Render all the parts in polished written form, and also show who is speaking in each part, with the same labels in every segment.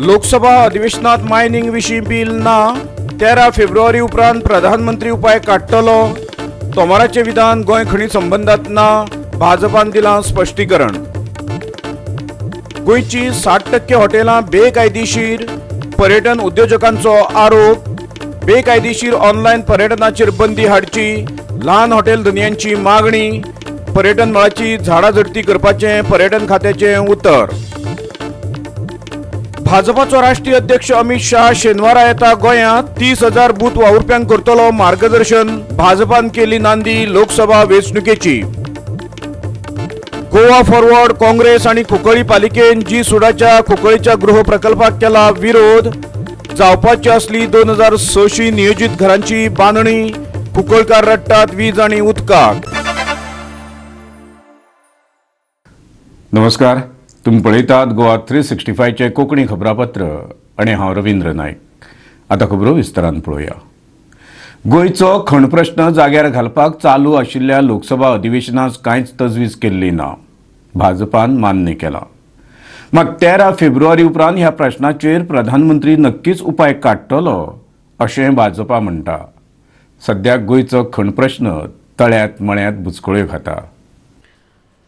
Speaker 1: लोकसभा अधिवेशनात मायनिंग विशीं बिल ना 13 फेब्रुवारी उपरांत प्रधानमंत्री उपाय काडटलो. तोमाराचे विधान गोंय खणी संबंदात ना, भाजपान दिलां स्पश्टीकरण. गोंयची 60% हॉटेलां बेकायदेशीर, पर्यटन उद्योजकांचो आरोप. बेकायदेशीर ऑनलायन पर्यटनाचेर बंदी हाडची, ल्हान हॉटेल धनियांची मागणी. पर्यटन मळाची झाडां झडती करपाचें पर्यटन खात्याचें उतर. भाजपाचो राष्ट्रीय अध्यक्ष अमित शाह शेनवारा येता गोंयांत 30,000 बूथ वावुरप्यांक करतलो मार्गदर्शन. भाजपान केली नांदी लोकसभा वेंचणुकेची. गोवा फॉरवर्ड काँग्रेस आणि कुंकळ्ळी पालिकेन जी सुडाच्या कुंकळ्ळीच्या गृह प्रकल्पाक केला विरोध. जावपाची आसली 2600 नियोजित घरांची बांदणी. कुंकळकार रडटात वीज आणि उदकाक.
Speaker 2: नमस्कार, तुम्ही पळयतात गोवा 365 चे कोंकणी खबरापत्र आणि हांव रवींद्र नायक. आता खबरो विस्तारान पळोवया. गोंयचो खण प्रश्न जाग्यार घालपाक चालू आशिल्ल्या लोकसभा अधिवेशनात कांयच तजवीज केल्ली ना. भाजपान मान्य केला. मात 13 फेब्रुवारी उपरांत ह्या प्रश्नाचेर प्रधानमंत्री नक्कीच उपाय काडटलो अशें भाजपा म्हणटा. सद्याक गोंयचो खण प्रश्न तळ्यात मळ्यात बुचकळ्यो खाता.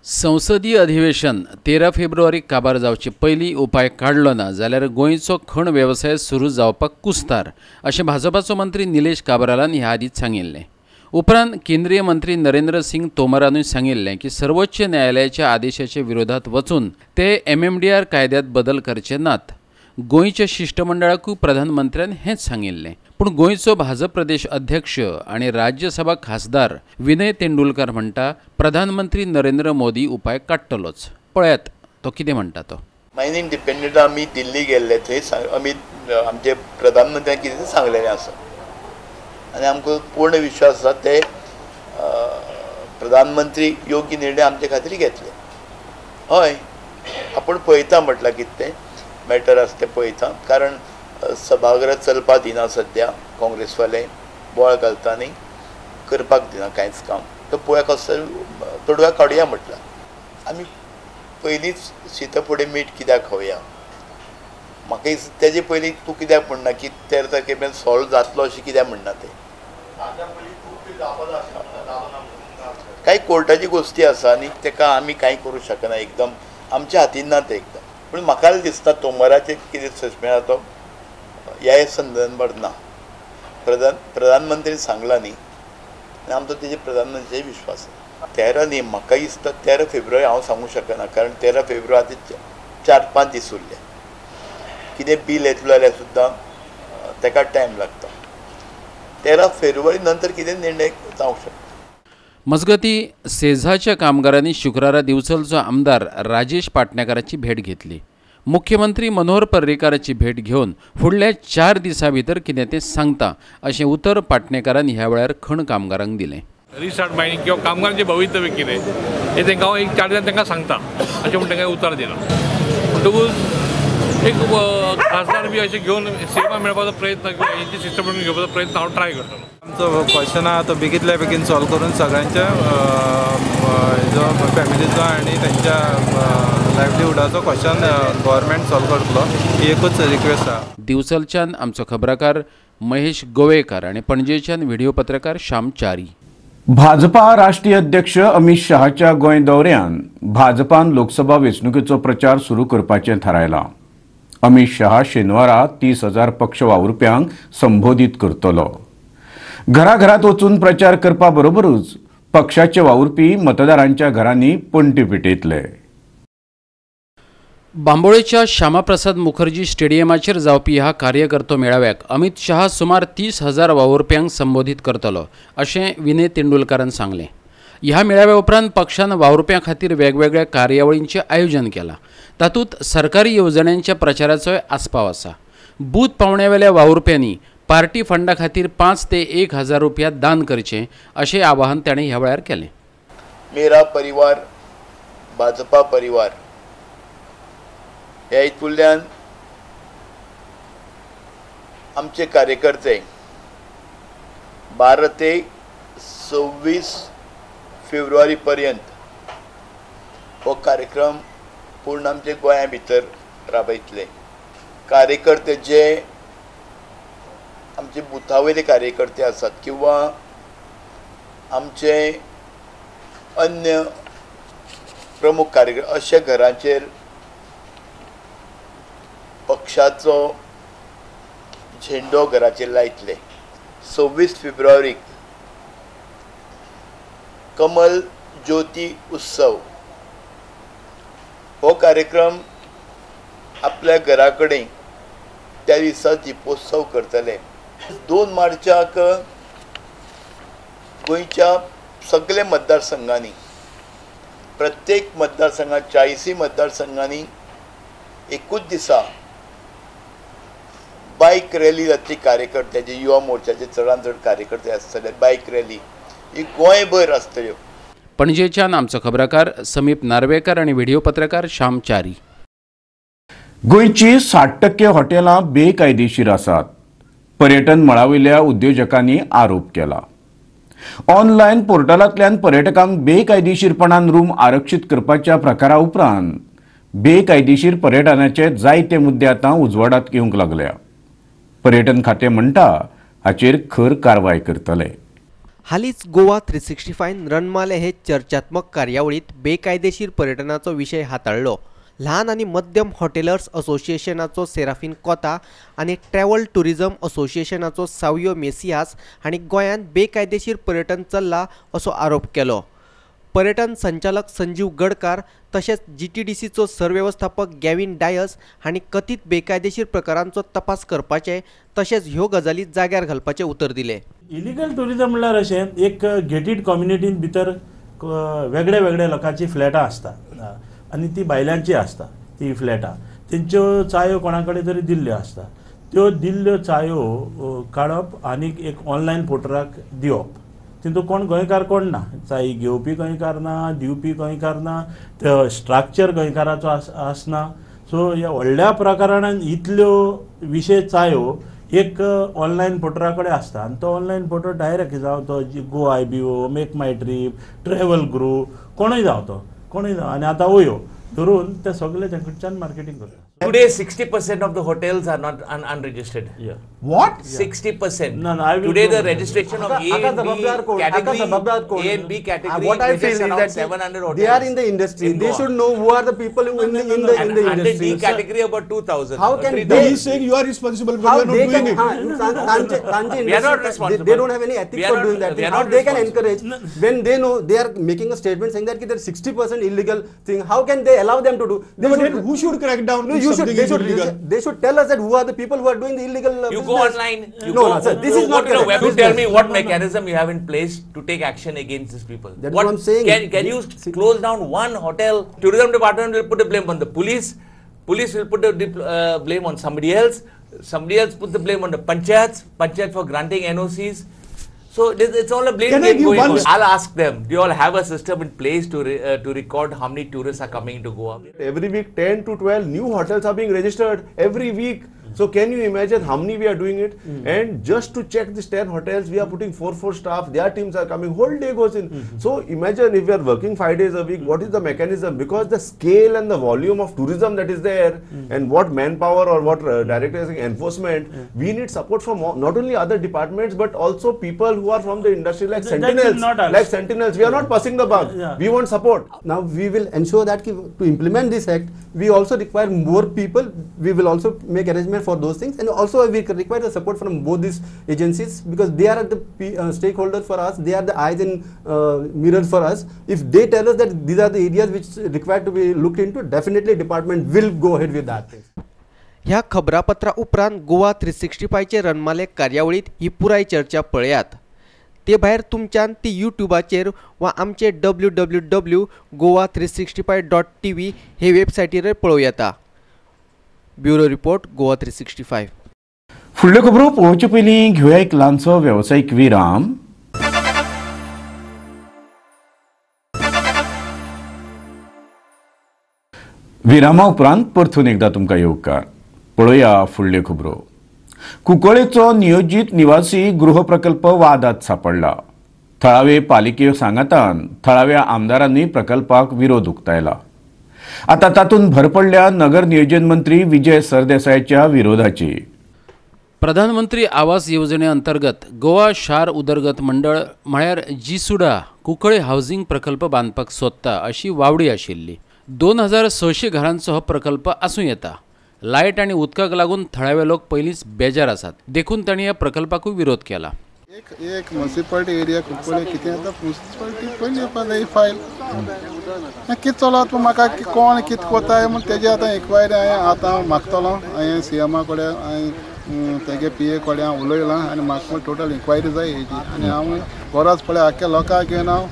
Speaker 3: संसदीय अधिवेशन 13 फेब्रुवारीक काबार जावचे पयलीं उपाय काडलो ना जाल्यार गोंयचो खण वेवसाय सुरू जावपाक कुस्तार अशें भाजपाचो मंत्री निलेश काब्रालान ह्या आदींच सांगिल्लें. उपरांत केंद्रीय मंत्री नरेंद्र सिंग तोमरानूय सांगिल्लें की सर्वोच्च न्यायालयाच्या आदेशाच्या विरोधात वचून ते MMDR कायद्यात बदल करचे नात. गोंयच्या शिष्टमंडळाकूय प्रधानमंत्र्यान हेंच सांगिल्लें. पूण गोंयचो भाजप प्रदेश अध्यक्ष आणि राज्यसभा खासदार विनय तेंडुलकर म्हणटा प्रधानमंत्री नरेंद्र मोदी उपाय काडटलोच. पळयात तो कितें म्हणटा तो.
Speaker 4: मायनिंग डिपेंडंट आमी दिल्ली गेल्ले, थंय आमी आमचे प्रधानमंत्र्यान कितें सांगलेलें आसा आनी आमकां पूर्ण विश्वास आसा ते प्रधानमंत्री योग्य निर्णय आमचे खातीर घेतले. हय, आपूण पळयता म्हटल्यार कितें तें मॅटर आसा तें पळयता. कारण सभागृह चलपा दिना सद्या. काँग्रेसवाले बोळ घालता आनी करपाक दिना कांयच काम. तो पळोवया कसो तोडगा काडुया म्हटलं. आमी पयलींच शीतफुडें मीठ कित्याक खावया. म्हाका तेजे पयलीं तूं कित्याक म्हणना की 13 तारखेमेरेन सॉल्व जातलो अशें कित्याक म्हणना तें. कांय कोर्टाची गोश्टी आसा आनी तेका आमी कांय करूं शकना. एकदम आमच्या हातीन ना तें एकदम. पूण म्हाका दिसता तोमराचेर कितें सस्पेंड तो ह्या संदर्भात ना. प्रधानमंत्री सांगला न्ही आनी आमचो तेजे प्रधानमंत्र्याचेर विश्वास. 13 न्ही, म्हाका दिसता 13 फेब्रुवारी हांव सांगूं शकना. कारण 13 फेब्रुवारी 4-5 दीस उरले. कितें बील येतलो जाल्यार सुद्दां तेका टायम लागता. 13 फेब्रुवारी नंतर कितें निर्णय जावंक शकता.
Speaker 3: मजगती सेझाच्या कामगारांनी शुक्रारा दिवचलचो आमदार राजेश पाटणेकाराची भेट घेतली. मुख्यमंत्री मनोहर पर्रीकाराची भेट घेवन फुडल्या 4 दिसां भितर कितें तें सांगता अशें उतर पाटणेकारान ह्या वेळार खण कामगारांक दिलें.
Speaker 5: रिस्टार्ट मायनिंग किंवा कामगारांचें भवितव्य कितें हें तांकां हांव 4 दिसान तांकां सांगता अशें म्हूण तांकां उतर दिलां. म्हणटकूच एक खासदार बी अशें घेवन सेवा मेळपाचो प्रयत्न किंवा हेंची सिस्टम घेवपाचो प्रयत्न हांव ट्राय करतलो. आमचो
Speaker 6: क्वेश्चन आहा तो बेगीतल्या बेगीन सॉल्व करून सगळ्यांच्या जो फॅमिलीचो आनी तेंच्या लायव्हलीहुडाचो क्वेश्चन गव्हर्मेंट सॉल्व करतलो ही एकूच रिक्वेस्ट आहा.
Speaker 3: दिवचलच्यान आमचो खबराकार महेश गोवेकर आनी पणजेच्यान व्हिडिओ पत्रकार श्याम च्यारी.
Speaker 2: भाजपा राष्ट्रीय अध्यक्ष अमित शहाच्या गोंय दौऱ्यान भाजपान लोकसभा वेंचणुकेचो प्रचार सुरू करपाचें थारायलां. अमित शहा शेनवारा 30,000 पक्ष वावुरप्यांक संबोधीत करतलो. घराघरात वचून प्रचार करपा बरोबरूच पक्षाचे वावुरपी मतदारांच्या घरांनी पणटी पेटयतले.
Speaker 3: बांबोळेच्या श्यामाप्रसाद मुखर्जी स्टेडियमाचेर जावपी ह्या कार्यकर्तो मेळाव्याक अमित शहा सुमार 30,000 वावुरप्यांक संबोधीत करतलो अशें विनय तेंडुलकरान सांगलें. ह्या मेळाव्या उपरांत पक्षान वावुरप्यां खातीर वेगवेगळ्या कार्यावळींचें आयोजन केलां. तातूंत सरकारी येवजण्यांच्या प्रचाराचोय आस्पाव आसा. बूथ पावण्यावेल्या वावुरप्यांनी पार्टी फंडा खातीर 5 ते 1,000 रुपया दान करचें अशें आवाहन ताणें ह्या वेळार केलें.
Speaker 4: मेरा परिवार भाजपा परिवार ह्या हितूंतल्यान आमचे कार्यकर्ते 12 ते 26 फेब्रुवारी पर्यंत हो कार्यक्रम पूर्ण आमचे गोंया भितर राबयतले. कार्यकर्ते जे आमचे बुथावयले कार्यकर्ते आसात किंवा आमचे अन्य प्रमुख कार्यकर्ते अशा घरांचेर पक्षाचो झेंडो घराचेर लायतले. 26 फेब्रुवारीक कमल ज्योती उत्सव हो कार्यक्रम आपल्या घरा कडेन त्या दिसा दिपोत्सव करतले. 2 मार्चाक गोंयच्या सगळे मतदारसंघांनी प्रत्येक मतदारसंघात 40 मतदारसंघांनी एकूच दिसा बाईक रॅली जातली. कार्यकर्त्याचे युवा मोर्चाचे चडांत चड कार्यकर्ते आसतले. बाईक रॅली ही गोंयभर आसतल्यो.
Speaker 3: पणजेच्यान आमचो खबराकार समीप नार्वेकर आणि व्हिडिओ पत्रकार श्याम च्यारी.
Speaker 2: गोंयची 60% हॉटेलां बेकायदेशीर आसात. पर्यटन मळावयल्या उद्योजकांनी आरोप केला. ऑनलायन पोर्टलांतल्यान पर्यटकांक बेकायदेशीरपणान रूम आरक्षीत करपाच्या प्रकारा उपरांत बेकायदेशीर पर्यटनाचे जायते मुद्दे आतां उजवाडात येवंक लागल्या. पर्यटन खातें म्हणटा हाचेर खर कारवाय करतले.
Speaker 7: हालींच गोवा 365 रणमाले हे चर्चात्मक कार्यावळीत बेकायदेशीर पर्यटनाचो विशय हाताळ्ळो. ल्हान आनी मध्यम हॉटेलर्स असोसिएशनाचो सेराफीन कोता आनी ट्रॅव्हल टुरिझम असोसिएशनाचो सावियो मेसियास हांणी गोंयांत बेकायदेशीर पर्यटन चल्लां असो आरोप केलो. पर्यटन संचालक संजीव गडकार तशेंच GTDCचो सरवेवस्थापक गॅविन डायस हांणी कथीत बेकायदेशीर प्रकारांचो तपास करपाचे तशेंच ह्यो गजाली जाग्यार घालपाचें उतर दिलें.
Speaker 8: इलिगल टुरिझम म्हणल्यार अशें एक गेटेड कम्युनिटीन भितर वेगळे वेगळे लोकांची फ्लॅटां आसतात आनी ती बायलांची आसता. ती फ्लॅटां तेंच्यो चायो कोणा कडेन तरी दिल्ल्यो आसता. त्यो दिल्ल्यो चायो काडप आनीक एक ऑनलायन पोर्टलाक दिवप. तितून कोण गोंयकार कोण ना. चाय घेवपी गोंयकार ना, दिवपी गोंयकार ना, तो स्ट्रक्चर गोंयकाराचो आसना. सो ह्या व्हडल्या प्रकारान इतल्यो विशेष चायो एक ऑनलायन पोर्टला कडेन आसता आनी तो ऑनलायन पोर्टल डायरेक्ट जावं तो गो IBO, मेक माय ट्रीप, ट्रॅव्हल ग्रू कोणूय जावं तो कोणूय जावं आनी आतां वयो धरून ते सगळे तेंकडच्यान मार्केटिंग करता.
Speaker 9: Today, 60% of the hotels are not unregistered.
Speaker 8: Yeah.
Speaker 9: What? 60%.
Speaker 8: No, I will
Speaker 9: Today,
Speaker 8: go
Speaker 9: the registration of A and B category.
Speaker 10: What I feel is that
Speaker 9: 700 hotels.
Speaker 10: they are in the industry. They should know who are the people who in the industry.
Speaker 9: Under D category, about 2,000.
Speaker 10: How can
Speaker 9: they?
Speaker 10: He
Speaker 11: is saying you are responsible for
Speaker 10: not
Speaker 11: doing it.
Speaker 9: We are not responsible.
Speaker 10: They don't have any ethics for doing that. How they can encourage when they know they are making a statement saying that there is 60% illegal thing. How can they allow them to do?
Speaker 11: Who should crack down?
Speaker 10: They should tell us that who are the people who are doing the illegal
Speaker 9: You
Speaker 10: business.
Speaker 9: go online.
Speaker 10: No, sir, this is not correct.
Speaker 9: Web. You tell me what mechanism you have in place to take action against these people.
Speaker 10: That's what I'm saying.
Speaker 9: Can you close down one hotel? Tourism department will put the blame on the police. Police will put the blame on somebody else. Somebody else put the blame on the panchayat for granting NOCs. So it's all a blame game going on. I'll ask them. Do you all have a system in place to record how many tourists are coming to Goa?
Speaker 11: Every week 10 to 12 new hotels are being registered every week. So can you imagine how many we are doing it? And just to check these 10 hotels, we are putting 4 staff. Their teams are coming. Whole day goes in. So imagine if we are working 5 days a week, what is the mechanism? Because the scale and the volume of tourism that is there, and what manpower or what director is enforcement, we need support from not only other departments but also people who are from the industry like Sentinels. We are not passing the buck. We want support.
Speaker 10: Now we will ensure that to implement this act, we also require more people. We will also make arrangements for those things, and also we require the support from both these agencies because they are the stakeholders for us. They are the eyes and mirrors for us. If they tell us that these are the areas which require to be looked into, definitely department will go ahead with that.
Speaker 7: ह्या खबरापत्रा उपरांत गोवा 365 चे रणमाले कार्यावळीत ही पुराय चर्चा पळयात. ते भायर तुमच्यान ती यूट्यूबाचेर वा आमचे www.goa365.tv हे वेबसायटीर पळोव येता. Bureau report Goa 365.
Speaker 2: फुडल्यो खबरो पळोवचे पयलीं घेवया एक ल्हानसो वेवसायीक विराम. विरामा उपरांत परतून एकदा तुमकां येवकार. पळोवया फुडल्यो खबरो. कुंकळ्ळेचो नियोजीत निवासी गृह प्रकल्प वादात सापडला. थळावे पालिके सांगातान थळाव्या आमदारांनी प्रकल्पाक विरोध उक्तायला. आता तातूंत भर पडल्या नगर नियोजन मंत्री विजय सरदेसायच्या विरोधाची.
Speaker 3: प्रधानमंत्री आवास येवजणे अंतर्गत गोवा शार उदरगत मंडळ म्हळ्यार जिसुडा कुंकळे हावजिंग प्रकल्प बांदपाक सोदता अशी वावडी आशिल्ली. 2600 घरांचो हो प्रकल्प आसूं येता. लायट आनी उदकाक लागून थळावे लोक पयलींच बेजार आसात. देखून तांणी ह्या प्रकल्पाकूय विरोध केला.
Speaker 12: एक म्युनिसिपालिटी एरिया कुंकळे कितें जाता म्युनिसिपालिटी पयलीं येवपा जाय फायल कितें चलत म्हाका कोण कितें कोताय म्हूण तेजे आतां इन्क्वायरी हांवें आतां मागतलो. हांवें CMA कडेन हांवें तेगे PA कडेन हांव उलयलां आनी म्हाका टोटल इन्क्वायरी जाय हेजी आनी हांव गरज पडल्यार आख्या लोकांक घेवन हांव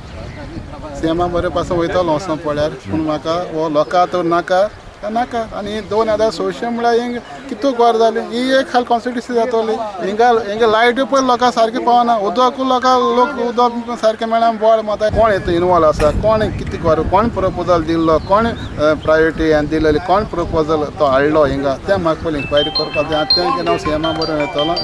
Speaker 12: CMA बरें पासून वयतलो वचोन पळयार पूण म्हाका हो लोकां तर नाका नाका आनी 2600 म्हळ्यार हिंग कितू गोर जालें ही एक खाल कॉन्स्टिट्युन्सी जातली. हिंगा लायट पळय लोकां सारकें पावना उदक लोक उदक सारकें मेळना बोड माता कोण हेतून इनवॉल्व आसा कोण कितें गोर कोण प्रपोजल दिल्लो कोण प्रायोरिटी हें दिलेली कोण प्रपोजल तो हाडलो हिंगा तें म्हाका पयलीं इन्क्वायरी करपाक जाय. तें घेवन हांव CMA बरें येतलो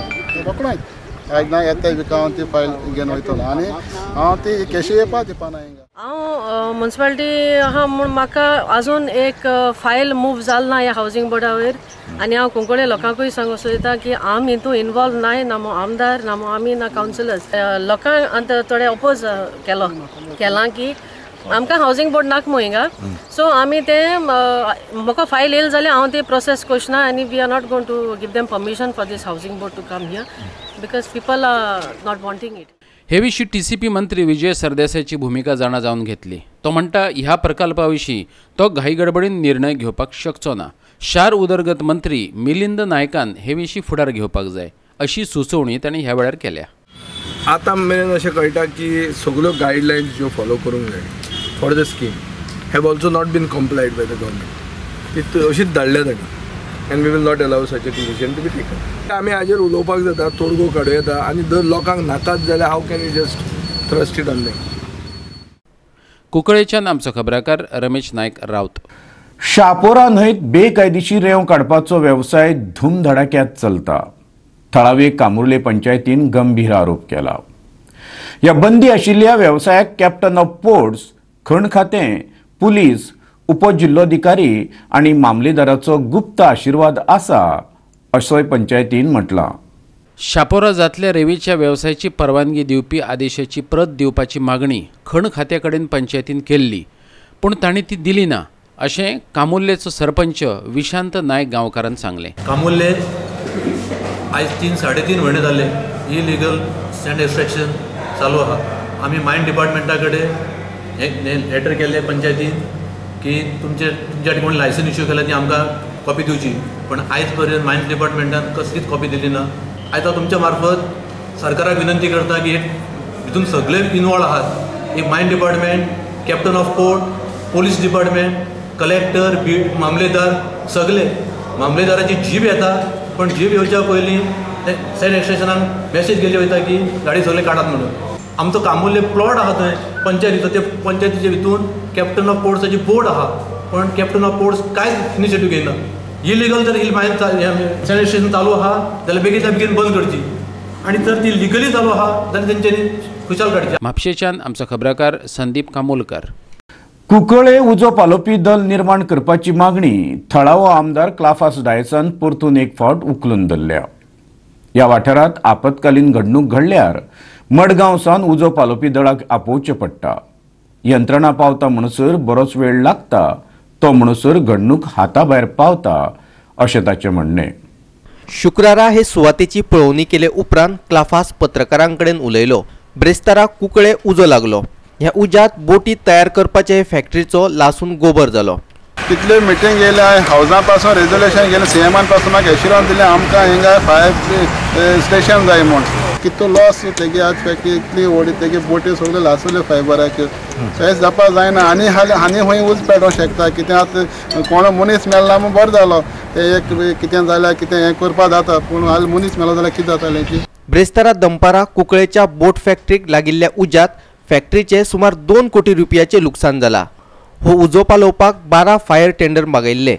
Speaker 12: रोखडोच एकदां येता विका हांव ती फायल घेवन वयतलो आनी हांव ती केशी येवपा दिवपाना हिंगा.
Speaker 13: हांव म्युनिसिपालिटी आहा म्हूण म्हाका आजून एक फायल मूव जाल ना ह्या हावजिंग बोर्डा वयर आनी हांव कुंकळे लोकांकूय सांगूंक सोदता की आमी हितून इनवॉल्व नाय ना आमदार ना आमी ना कावन्सिलर्स लोकांक आतां थोडे अपोज केलां की आमकां हावजिंग बोर्ड नाका मो हिंगा सो आमी ते म्हाका फायल येयली जाल्यार हांव ती प्रोसेस कोशना आनी we are not going to give them permission for these housing board to come here because people are not wanting it.
Speaker 3: हे विशीं TCP मंत्री विजय सरदेसायची भूमिका जाणा जावन घेतली. तो म्हणटा ह्या प्रकल्पा विशीं तो घाईगडबडीन निर्णय घेवपाक शकचो ना. शार उदरगत मंत्री मिलिंद नायकान हे विशीं फुडार घेवपाक जाय अशी सुचोवणी तांणी ह्या वेळार केल्या.
Speaker 14: आतां मेरेन अशें कळटा की सगळ्यो गायडलायन्स ज्यो फॉलो करूंक जाय for the scheme have also not been complied by the government. ती अशीच धाडल्या तांकां and we will not allow such a decision to be taken. आमी हाजेर उलोवपाक जाता तोडगो काडूं येता आनी जर लोकांक नाकाच जाल्यार how can you just thrust it on them.
Speaker 3: कुंकळेच्यान आमचो खबराकार रमेश नायक रावत.
Speaker 2: शापोरा न्हंयत बेकायदेशीर रेंव काडपाचो वेवसाय धुमधडाक्यात चलता. थळावे कामुर्ले पंचायतीन गंभीर आरोप केला. ह्या बंदी आशिल्ल्या वेवसायाक कॅप्टन ऑफ पोर्ट्स खण खातें पुलीस उपजिल्लोधिकारी आणि मामलेदाराचो गुप्त आशीर्वाद आसा अशें पंचायतीन म्हटलां.
Speaker 3: शापोरा जातल्या रेवीच्या वेवसायाची परवानगी दिवपी आदेशाची प्रत दिवपाची मागणी खण खात्या कडेन पंचायतीन केल्ली पूण तांणी ती दिली ना अशें कामुर्लेचो सरपंच विशांत नायक गांवकारान सांगलें.
Speaker 15: कामुर्ले आयज 3-3.5 म्हयने जाले इलिगल सँड एक्स्ट्रॅक्शन चालू आहा. आमी मायन डिपार्टमेंटा कडेन एक लेटर केल्ले पंचायतीन की तुमच्या कोण लायसन इश्यू केला ती आमकां कॉपी दिवची पण आयज पर्यंत मायन्स डिपार्टमेंटान कसलीच कॉपी दिली ना. आयज हांव तुमच्या मार्फत सरकाराक विनंती करता की हितून सगळे इनवॉल्व आहात एक mine department captain of port police department collector बीड मामलेदार सगळे मामलेदाराची जीप येता पण जीप येवच्या पयलीं सँड एक्स्ट्रॅक्शनान मॅसेज गेली वयता की गाडी सगळे काडात म्हणून. आमचो कामुर्ले प्लॉट आहा थंय पंचायतीचो ते पंचायतीचे भितून कॅप्टन ऑफ पोर्ट्साची बोर्ड आहा पण कॅप्टन ऑफ पोर्ट्स कांयच इनिशिएटीव घेयना. इलिगल जर ही मायन सॅनिटेशन चालू आहा जाल्यार बेगीतल्या बेगीन बंद करची आनी जर ती लिगली चालू आहा जाल्यार तेंच्यांनी खुशाल काडची.
Speaker 3: म्हापशेच्यान आमचो खबराकार संदीप कामोलकर.
Speaker 2: कुंकळे उजो पालोवपी दल निर्माण करपाची मागणी थळावो आमदार क्लाफास डायसान परतून एक फावट उखलून धरल्या. ह्या वाठारांत आपतकालीन घडणूक घडल्यार मडगांव सावन उजो पालोवपी दळाक आपोवचें पडटा. यंत्रणा पावता म्हणसर बरोच वेळ लागता तो म्हणसर घडणूक हाता भायर पावता अशें ताचें म्हणणें.
Speaker 7: शुक्रारा हे सुवातेची पळोवणी केले उपरांत क्लाफास पत्रकारांकडेन उलयलो. ब्रेस्ताराक कुंकळे उजो लागलो. ह्या उज्यात बोटी तयार करपाचे फॅक्टरीचो लासून गोबर जालो.
Speaker 12: कितले मिटींग गेले हावजा पासून रेजोल्युशन गेले CMAन पासून म्हाका एश्युरन्स दिले आमकां हिंगा फायर स्टेशन जाय म्हूण कितलो लॉस तेगे आज फॅक्टरी इतली व्हडी तेगे बोटी सगळे लासले फायबराच्यो थंयच जावपा जायना आनी खंय उज पेटोवंक शकता कितें आतां कोण मनीस मेळना म्हूण बरो जालो ते एक कितें जाल्यार कितें हें करपा जाता पूण हाल मनीस मेलो जाल्यार कितें जातालें की.
Speaker 7: ब्रेस्तारा दंपारा कुंकळेच्या बोट फॅक्टरीक लागिल्ल्या उज्यात फॅक्टरीचे सुमार 2 कोटी रुपयाचे लुकसाण जाला. हो उजो पालोवपाक 12 फायर टेंडर मागयल्ले.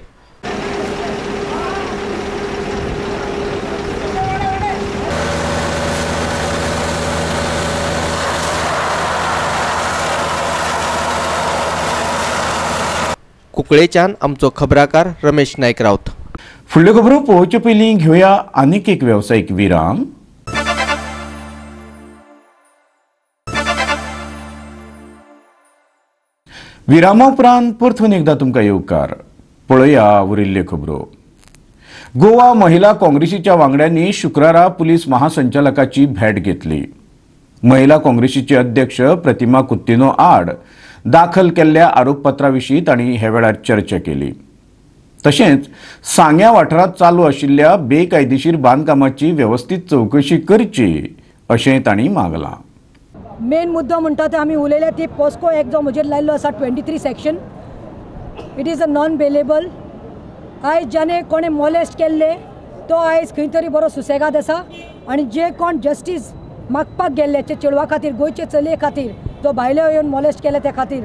Speaker 7: कुंकळेच्यान आमचो खबराकार रमेश नायक रावत.
Speaker 2: फुडल्यो खबरो पळोवचे पयलीं घेवया आनीक एक वेवसायीक विराम. विरामा उपरांत परतून एकदा तुमकां येवकार. पळया उरिल्ल्यो खबरो. गोवा महिला काँग्रेसीच्या वांगड्यांनी शुक्रारा पुलीस महासंचालकाची भेट घेतली. महिला काँग्रेसीचे अध्यक्ष प्रतिमा कुत्तिनो आड दाखल केल्ल्या आरोपपत्राविशीं तांणी हे वेळार चर्चा केली. तशेंच सांग्या वाठारांत चालू आशिल्ल्या बेकायदेशीर बांदकामाची वेवस्थीत चवकशी करची अशें तांणी मागलां.
Speaker 16: मेन मुद्दो म्हणटा ते आमी उलयल्या ती पॉस्को एक्ट जो म्हजेर लायल्लो आसा 23 section. It is a non bailable. आयज जाणे कोणे मॉलेस्ट केल्ले तो आयज खंय तरी बरो सुसेगाद आसा आनी जे कोण जस्टीस मागपाक गेल्ले ते चेडवा खातीर गोंयचे चलये खातीर जो भायले येवन मॉलेस्ट केले त्या खातीर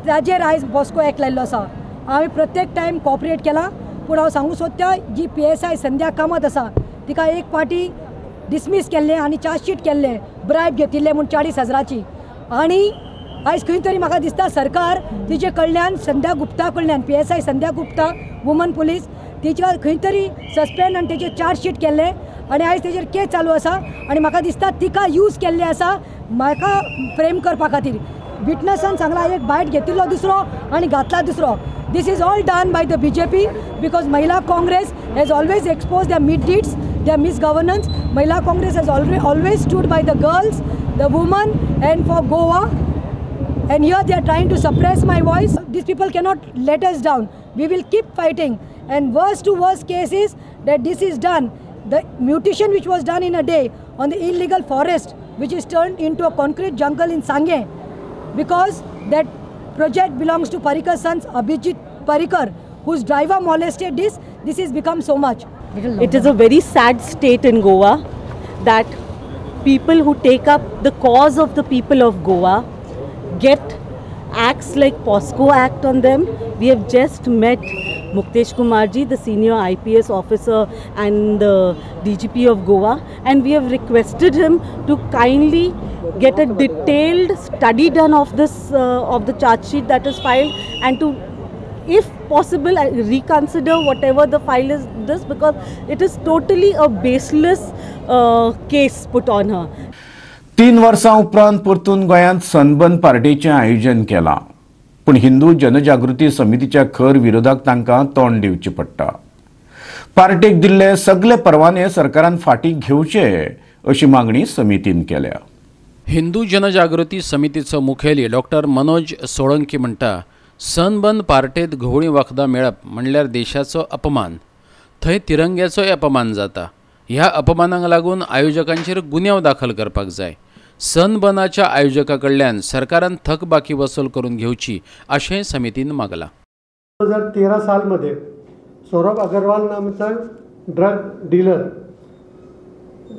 Speaker 16: ताजेर आयज पॉस्को एक्ट लायल्लो आसा. हांवें प्रत्येक टायम कॉपरेट केला पूण हांव सांगूं सोदता जी PSI संध्या कामत आसा तिका एक पाटी डिसमीस केल्ले आनी चार्जशीट केल्ले ब्रायब घेतिल्ले म्हूण 40,000ची. आनी आयज खंय तरी म्हाका दिसता सरकार तिचे कडल्यान संध्या गुप्ता कडल्यान PSI संध्या गुप्ता वुमन पुलीस तिच्या खंय तरी सस्पेंड आनी तेजे चार्जशीट केल्ले आनी आयज तेजेर केस चालू आसा आनी म्हाका दिसता तिका यूज केल्ले आसा म्हाका फ्रेम करपा खातीर. विटनसान सांगला एक बायट घेतिल्लो दुसरो आनी घातला दुसरो. This is all done by the BJP because Mahila Congress has always exposed their misdeeds, their misgovernance. Mahila Congress has always stood by the girls, the women and for Goa. And here they are trying to suppress my voice. These people cannot let us down. We will keep fighting. And worst to worst case is that this is done. The mutation which was done in a day on the illegal forest which is turned into a concrete jungle in Sangye because that project belongs to Parikar's sons Abhijit Parikar, whose driver molested this. This has become so much.
Speaker 17: It is a very sad state in Goa that people who take up the cause of the people of Goa get acts like POSCO Act on them. We have just met Muktesh Kumarji, the senior IPS officer and the DGP of Goa, and we have requested him to kindly get a detailed study done of this of the charge sheet that is filed and to, if possible, reconsider whatever the file is this because it is totally a baseless case put on her.
Speaker 2: 3 वर्सां उपरांत परतून गोंयांत sunburn पार्टीचें आयोजन केलां पूण हिंदू जनजागृती समितीच्या खर विरोधाक तांकां तोंड दिवचें पडटा. पार्टीक दिल्ले सगळे परवाने सरकारान फाटीं घेवचे अशी मागणी समितीन केल्या.
Speaker 3: हिंदू जनजागृती समितीचो मुखेली डॉक्टर मनोज सोळंकी म्हणटा सनबर्न पार्टेंत घुवळी वखदां मेळप म्हणल्यार देशाचो अपमान. थंय तिरंग्याचोय अपमान जाता. ह्या अपमानाक लागून आयोजकांचेर गुन्यांव दाखल करपाक जाय. सनबर्नाच्या आयोजका कडल्यान सरकारान थकबाकी वसूल करून घेवची अशें समितीन मागलां.
Speaker 18: 2013 सालमध्ये सौरभ अग्रवाल नावाचा ड्रग डीलर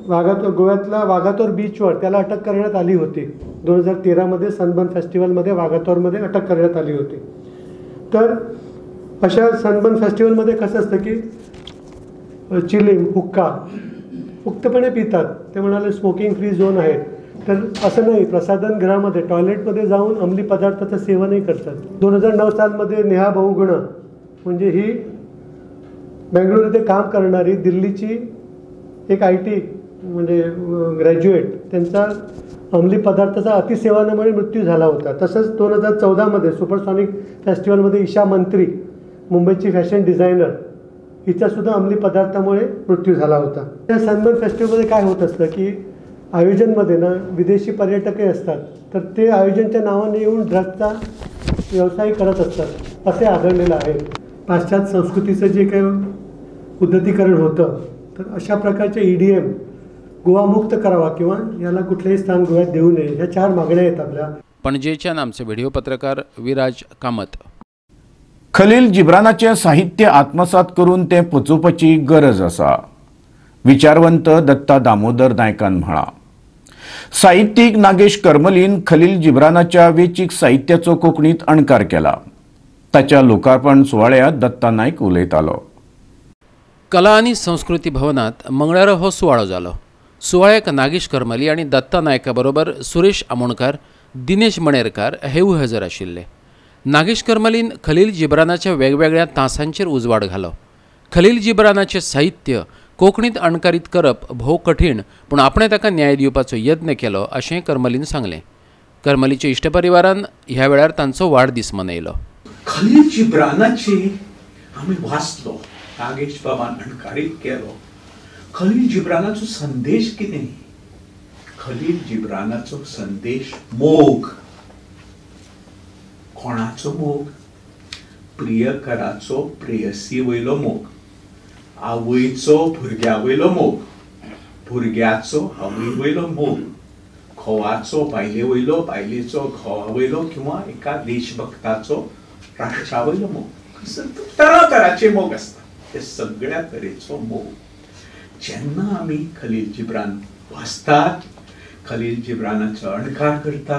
Speaker 18: गोव्यातल्या वाघातोर बीचवर त्याला अटक करण्यात आली होती. 2013 मध्ये सनबर्न फेस्टिवलमध्ये वाघातोरमध्ये अटक करण्यात आली होती. तर अशा सनबर्न फेस्टिवलमध्ये कसं असतं की चिलिंग हुक्का मुक्तपणे पितात. ते म्हणाले स्मोकिंग फ्री झोन आहे. तर असं नाही, प्रसाधन गृहामध्ये टॉयलेटमध्ये जाऊन अंमली पदार्थाचं सेवनही करतात. 2009 सालमध्ये नेहा बहुगुण म्हणजे ही बेंगळुरूमध्ये काम करणारी दिल्लीची एक IT म्हणजे ग्रॅज्युएट त्यांचा अंमली पदार्थाचा अतिसेवनामुळे मृत्यू झाला होता. तसंच 2014 मध्ये सुपरसॉनिक फेस्टिवलमध्ये ईशा मंत्री मुंबईची फॅशन डिझायनर हिचासुद्धा अंमली पदार्थामुळे मृत्यू झाला होता. त्या सनबर्न फेस्टिवलमध्ये काय होत असतं की आयोजनमध्ये ना विदेशी पर्यटकही असतात. तर ते आयोजनच्या नावाने येऊन ड्रगचा व्यवसाय करत असतात असे आढळलेलं आहे. पाश्चात्य संस्कृतीचं जे काही उन्नतीकरण होतं तर अशा प्रकारचे EDM गोवा मुक्त करावा किंवा याला कुठलेही स्थान गोव्यात देऊ नये ह्या 4 मागण्या आहेत आपल्या.
Speaker 3: पणजेच्यान आमचे व्हिडिओ पत्रकार विराज कामत.
Speaker 2: खलील जिब्रानाचें साहित्य आत्मसात करून तें पचोवपाची गरज आसा विचारवंत दत्ता दामोदर नायकान म्हळां. साहित्यीक नागेश करमलीन खलील जिब्रानाच्या वेंचीक साहित्याचो कोंकणीत अणकार केला. ताच्या लोकार्पण सुवाळ्यात दत्ता नायक उलयतालो.
Speaker 3: कला आनी संस्कृती भवनात मंगळारा हो सुवाळो जालो. सुवाळ्याक नागेश करमली आनी दत्ता नायका बरोबर सुरेश आमोणकार, दिनेश मणेरकार हेवूय हजर आशिल्ले. नागेश करमलीन खलील जिब्रानाच्या वेगवेगळ्या तासांचेर उजवाड घालो. खलील जिब्रानाचें साहित्य कोंकणींत अणकारीत करप भोव कठीण, पूण आपणें ताका न्याय दिवपाचो यत्न केलो अशें करमलीन सांगलें. करमलीच्या इश्टपरिवारान ह्या वेळार तांचो वाडदीस मनयलो.
Speaker 19: खलील जिब्रानाची आमी वाचलो, नागेश बाबान अणकारीत केलो. खलील जिब्रानाचो संदेश कितें? खलील जिब्रानाचो संदेश मोग. कोणाचो मोग? प्रियकराचो प्रेयसी वयलो मोग, आवयचो भुरग्या वयलो मोग, भुरग्याचो आवय वयलो मोग, घोवाचो बायले वयलो, बायलेचो घोवा वयलो, किंवा एका देशभक्ताचो राष्ट्रा वयलो मोग. तरातराचे मोग असता, ते सगळ्या तरेचो मोग. जेन्ना आमी खलील जिब्रान वाचतात, खलील जिब्रानाचो अणकार करता,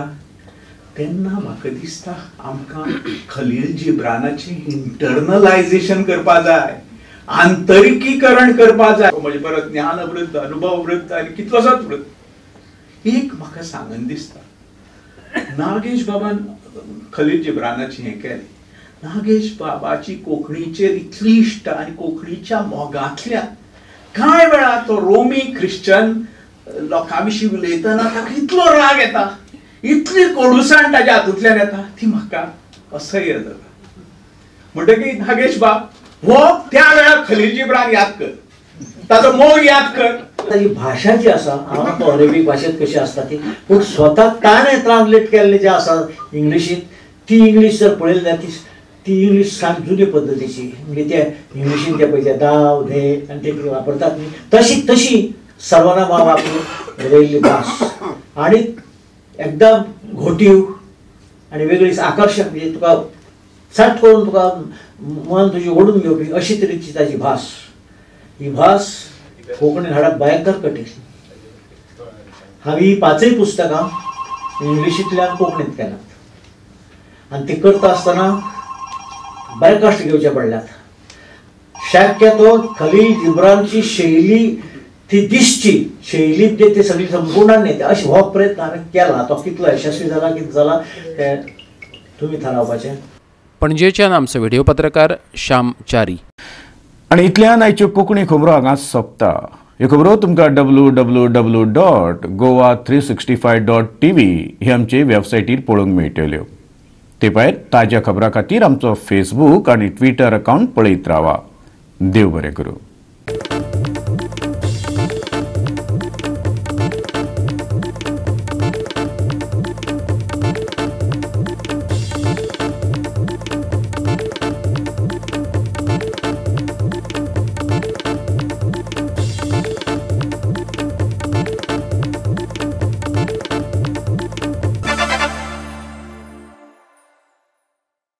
Speaker 19: तेन्ना म्हाका दिसता आमकां खलील जिब्रानाचें इंटरनलायझेशन करपा जाय, आंतरिकीकरण करपा जाय. म्हणजे परत ज्ञान वृद्ध, अनुभव वृद्ध आनी कितलोसोच वृद्ध. एक म्हाका सांगन दिसता, नागेश बाबान खलील जिब्रानाचें हें केलें. नागेश बाबाची कोंकणीचेर इतली इश्ट आनी कोंकणीच्या मोगांतल्यान कांय वेळा तो रोमी ख्रिश्चन लोकां विशीं उलयतना ताका इतलो राग येता, इतली कोडूसाण ताच्या हातूंतल्यान येता, ती म्हाका असह्य जाता. म्हणटकीर नागेश बाब हो त्या वेळार खलील जिब्रान याद कर, ताचो मोग याद कर.
Speaker 20: ही भाषा जी आसा, हांव अरेबीक भाशेंत कशी आसता ती, पूण स्वता ताणें ट्रान्सलेट केल्लें जें आसा इंग्लिशींत, ती इंग्लीश जर पळयली जाल्यार ती इंग्लीश सामकी जुने पद्दतीची. म्हणजे ते इंग्लिशीन ते पळय दाव धे आनी ते वापरतात न्ही, तशी सर्वांना वापरून रयल्ली भास आनी एकदम घोटीव आनी वेगळीच आकर्शक. म्हणजे तुका सट करून तुका मन तुजी ओडून घेवपी अशी तरेची ताची भास. ही भास कोंकणीन हाडप भयंकर कठीण. हांवें ही 5 पुस्तकां इंग्लिशींतल्यान कोंकणींत केल्यात आनी ती करता आसतना बरे कश्ट घेवचे पडल्यात. शक्यतो खलील जिब्रानची शैली ती दिसची, शैली ते सगळी संपूर्ण न्ही अशी हो प्रयत्न हांवें केला. तो कितलो यशस्वी जाला कितें जाला तें तुमी थारावपाचें.
Speaker 3: पणजेच्यान आमचो व्हिडिओ पत्रकार श्याम च्यारी.
Speaker 2: आनी इतल्यान आयच्यो कोंकणी खबरो हांगा सोंपता. ह्यो खबरो तुमकां www.goa365.tv हे आमचे वेबसायटीर पळोवंक मेळटल्यो. ते भायर ताज्या खबरां खातीर आमचो फेसबूक आनी ट्विटर अकावंट पळयत रावा. देव बरें करूं.